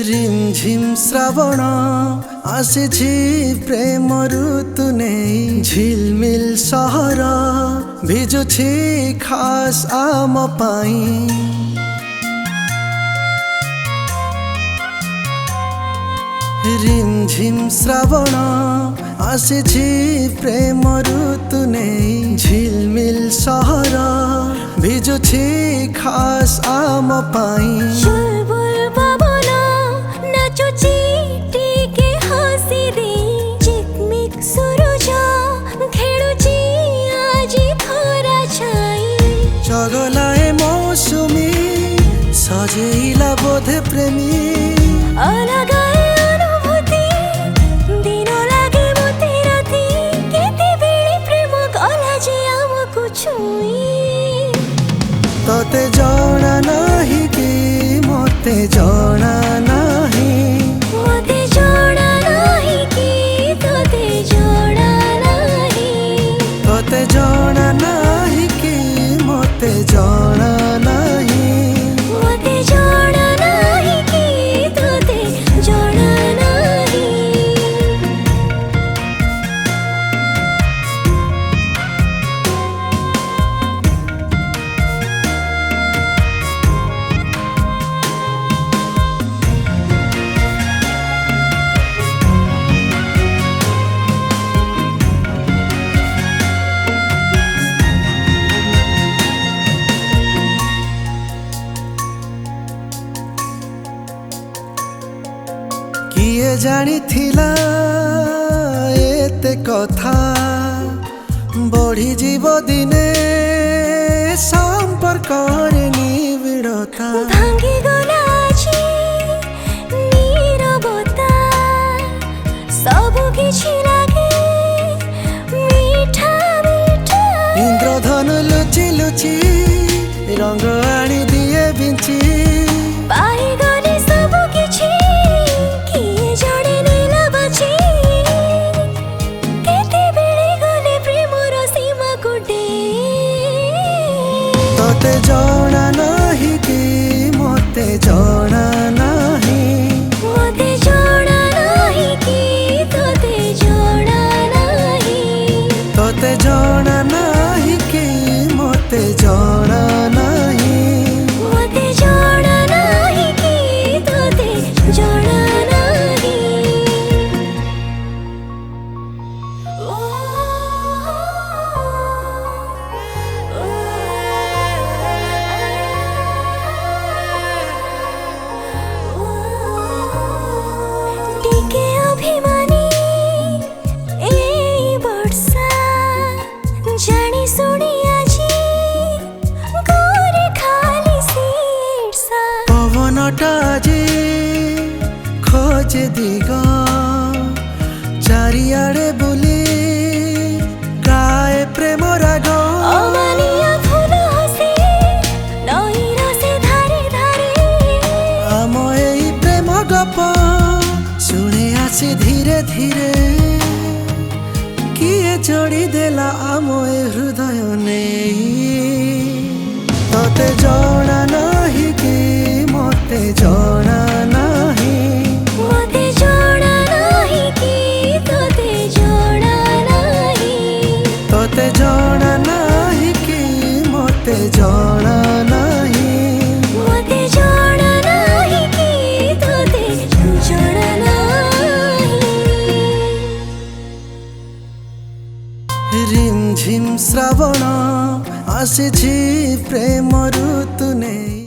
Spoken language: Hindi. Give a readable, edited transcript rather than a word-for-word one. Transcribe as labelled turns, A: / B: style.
A: रिमझिम श्रावण आसी प्रेम ऋतु नहीं झिलमिल सहर भिजुछि खास आम पाई। रिमझिम श्रावण आसी प्रेम ऋतु नहीं झिलमिल सहर भिजुछि खास आम पाई। चगलाए मौसुमी सजेला बोधे प्रेमी
B: अलगाए अनुभूति दिन लागे मते राति केते बेले प्रेम कला जे आमकु छुई।
A: तोते जाना नहीं कि मते जाना नहीं
B: मते जाना नहीं कि तोते जाना नहीं
A: तोते जाना नहीं कि मते जाना नहीं
B: मते जाना नहीं कि तोते जाना नहीं।
A: किए जानी थिला एते कथा बढ़ी जीव दिने संपर्क निबिड़ता
B: भांगी गला आजी नीरवता सबु किछि लागे मीठा मीठा।
A: इंद्रधनु लुचि लुचि रंग आनी दिए बिंची
B: पाई गली सबु किछि किए जड़े नीला बची केते बेले गले प्रेमर सीमा कुटे।
A: तोते जाना नहीं कि मते जाना नहीं
B: मते जाना नहीं कि तोते जाना नहीं
A: तोते जाना नहीं कि मते जाना नहीं
B: मते जाना नहीं कि तोते जाना नहीं। टिके अभिमानी ए वर्षा जानी सुनी आजी गोरे खाली शीर्षा।
A: पवनटा जे खोजे दिग चारिआडे बुली गाए प्रेम राग
B: अमानिया फूल हसे नईर से धारे धारे
A: आम एई प्रेम गप शुणे आसी धीरे धीरे किए जोड़ी देला आम ए हृदय नहीं। तोते जाना नहीं कि मते जाना नहीं
B: मते जाना नहीं कि तोते जाना नहीं
A: तोते जाना नहीं कि मते जाना नहीं
B: मते जाना नहीं कि तोते जाना नहीं।
A: रिमझिम श्रावण आसी प्रेम ऋतु नहीं।